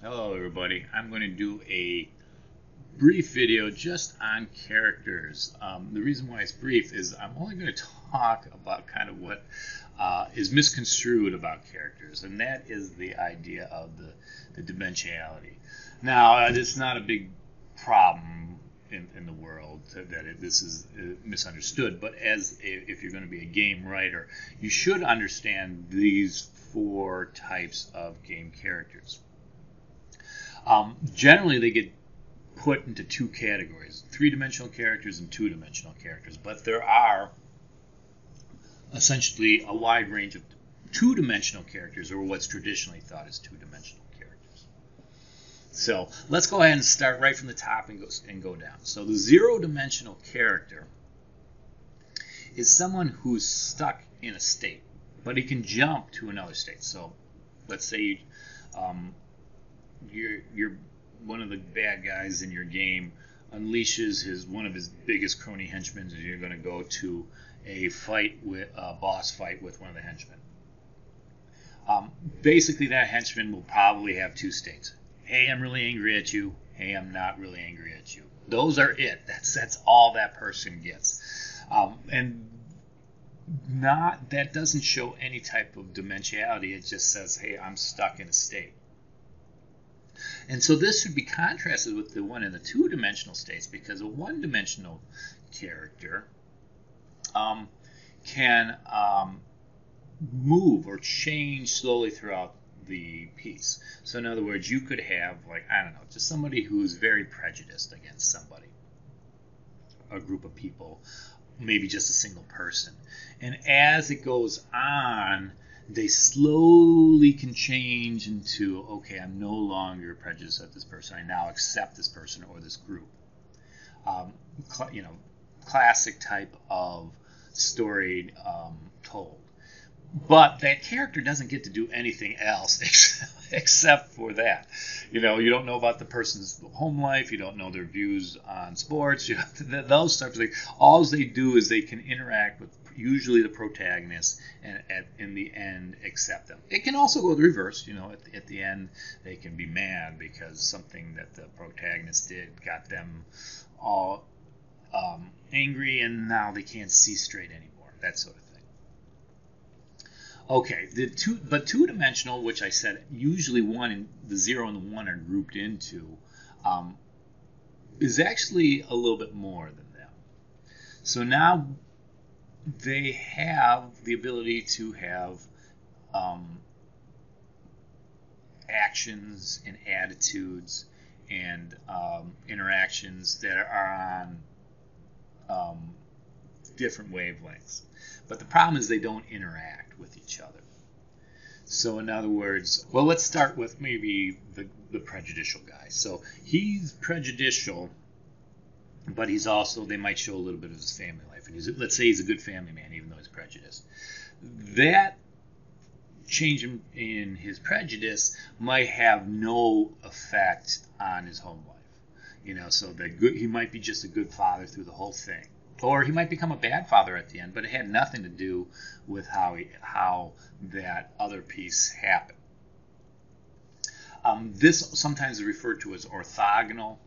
Hello everybody, I'm going to do a brief video just on characters. The reason why it's brief is I'm only going to talk about kind of what is misconstrued about characters, and that is the idea of the dimensionality. Now, it's not a big problem in the world this is misunderstood, but if you're going to be a game writer, you should understand these four types of game characters. Generally, they get put into two categories: three-dimensional characters and two-dimensional characters. But there are essentially a wide range of two-dimensional characters, or what's traditionally thought as two-dimensional characters. So let's go ahead and start right from the top and go down. So the zero-dimensional character is someone who's stuck in a state, but he can jump to another state. So let's say you're one of the bad guys in your game unleashes one of his biggest crony henchmen, and you're going to go to a boss fight with one of the henchmen. Basically, that henchman will probably have two states. Hey, I'm really angry at you. Hey, I'm not really angry at you. Those are it. That's all that person gets. And not that doesn't show any type of dimensionality. It just says, hey, I'm stuck in a state. And so this should be contrasted with the one in the two-dimensional states, because a one-dimensional character can move or change slowly throughout the piece. So in other words, you could have, like, I don't know, just somebody who's very prejudiced against somebody, a group of people, maybe just a single person. And as it goes on, they slowly can change into, okay, I'm no longer prejudiced at this person. I now accept this person or this group. Classic type of story told. But that character doesn't get to do anything else except for that. You don't know about the person's home life. You don't know their views on sports. Those types of things. All they do is they can interact with usually the protagonist, and in the end accept them. It can also go the reverse. At the end they can be mad because something that the protagonist did got them all angry, and now they can't see straight anymore. That sort of thing. Okay, but two-dimensional, which I said usually the zero and the one are grouped into, is actually a little bit more than that. So now they have the ability to have actions and attitudes and interactions that are on different wavelengths. But the problem is they don't interact with each other. So in other words, well, let's start with maybe the prejudicial guy. So he's prejudicial, but they might show a little bit of his family life. And let's say he's a good family man, even though he's prejudiced. That change in his prejudice might have no effect on his home life. So he might be just a good father through the whole thing. Or he might become a bad father at the end, but it had nothing to do with how that other piece happened. This sometimes is referred to as orthogonal.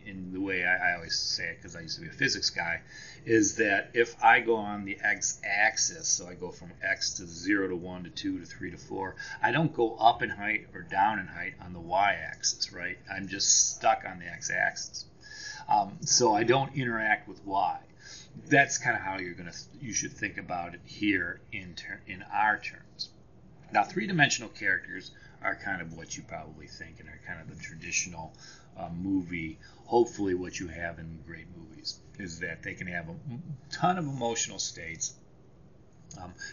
In the way I always say it, because I used to be a physics guy, is that if I go on the x-axis, so I go from x to 0 to 1 to 2 to 3 to 4, I don't go up in height or down in height on the y-axis, right? I'm just stuck on the x-axis. So I don't interact with y. That's kind of how you should think about it here in our terms. Now, three-dimensional characters are kind of what you probably think, and are kind of the traditional movie. Hopefully, what you have in great movies is that they can have a ton of emotional states.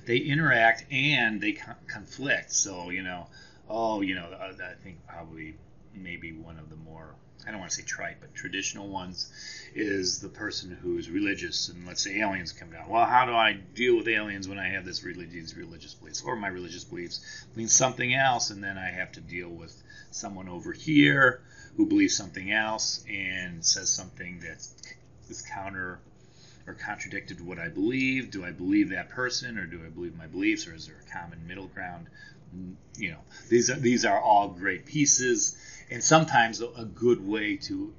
They interact and they conflict. So I think probably maybe one of the more, I don't want to say trite, but traditional ones is the person who's religious, and let's say aliens come down. Well, how do I deal with aliens when I have these religious beliefs? Or my religious beliefs mean something else, and then I have to deal with someone over here who believes something else and says something that is counter or contradicted to what I believe. Do I believe that person, or do I believe my beliefs, or is there a common middle ground? these are all great pieces, and sometimes a good way to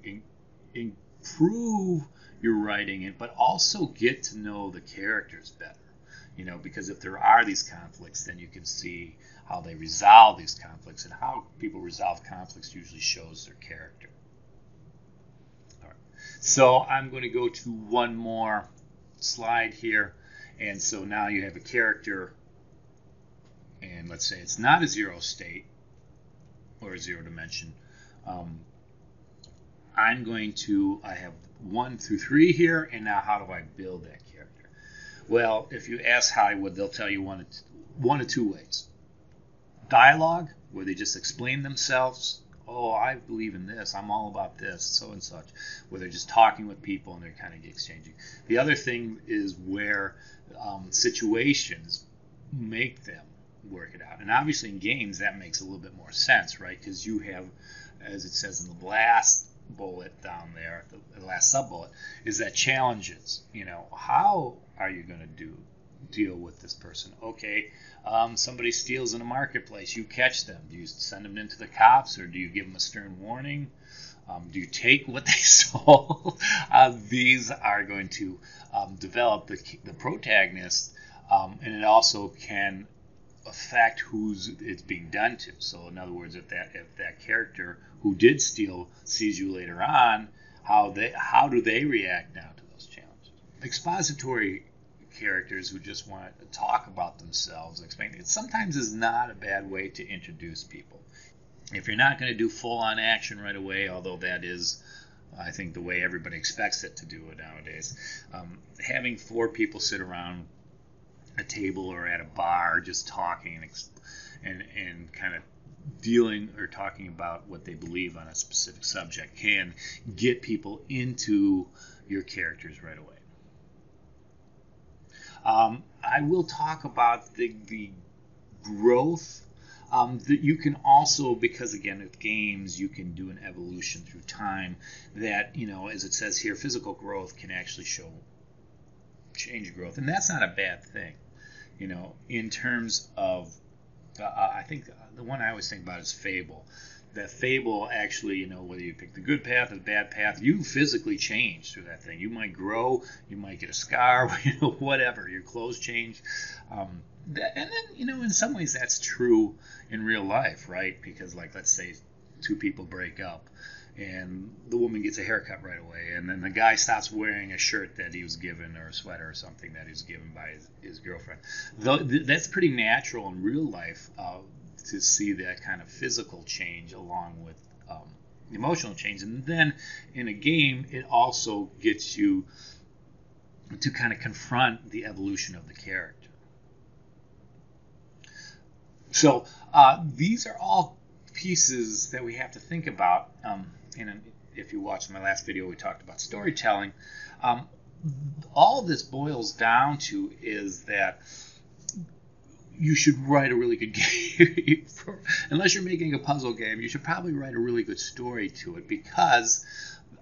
improve your writing, but also get to know the characters better. Because if there are these conflicts, then you can see how they resolve these conflicts, and how people resolve conflicts usually shows their character. All right. So I'm going to go to one more slide here, and so now you have a character, and let's say it's not a zero state or a zero dimension. I have 1 through 3 here, and now how do I build that character? Well, if you ask Hollywood, they'll tell you one of two ways. Dialogue, where they just explain themselves. Oh, I believe in this. I'm all about this, so and such. Where they're just talking with people and they're kind of exchanging. The other thing is where situations make them work it out. And obviously in games, that makes a little bit more sense, right? Because you have, as it says in the last bullet down there, the last sub-bullet, is that challenges. How are you going to deal with this person? Okay, somebody steals in a marketplace. You catch them. Do you send them into the cops, or do you give them a stern warning? Do you take what they stole? These are going to develop the protagonist, and it also can affect who's it's being done to. So in other words, if that character who did steal sees you later on, how do they react now to those challenges? Expository characters who just want to talk about themselves and explain it sometimes is not a bad way to introduce people. If you're not going to do full-on action right away, although that is, I think, the way everybody expects it to do it nowadays, having 4 people sit around a table or at a bar just talking and kind of dealing or talking about what they believe on a specific subject can get people into your characters right away. I will talk about the growth that you can also, because again with games you can do an evolution through time, that as it says here, physical growth can actually show change growth, and that's not a bad thing. In terms of, I think the one I always think about is Fable. That Fable actually, whether you pick the good path or the bad path, you physically change through that thing. You might grow, you might get a scar, whatever. Your clothes change. And then, in some ways that's true in real life, right? Because, like, let's say 2 people break up, and the woman gets a haircut right away, and then the guy stops wearing a shirt that he was given, or a sweater or something that he was given by his girlfriend. That's pretty natural in real life to see that kind of physical change along with emotional change. And then in a game, it also gets you to kind of confront the evolution of the character. So these are all pieces that we have to think about. And if you watched my last video, we talked about storytelling. All this boils down to is that you should write a really good game. Unless you're making a puzzle game, you should probably write a really good story to it, because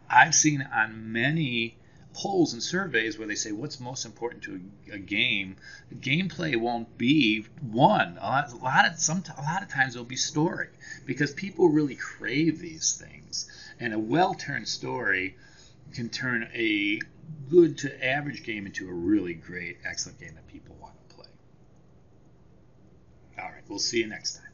I've seen on many polls and surveys where they say what's most important to a game, gameplay won't be one. A lot of times it'll be story, because people really crave these things, and a well-turned story can turn a good to average game into a really great, excellent game that people want to play. All right, we'll see you next time.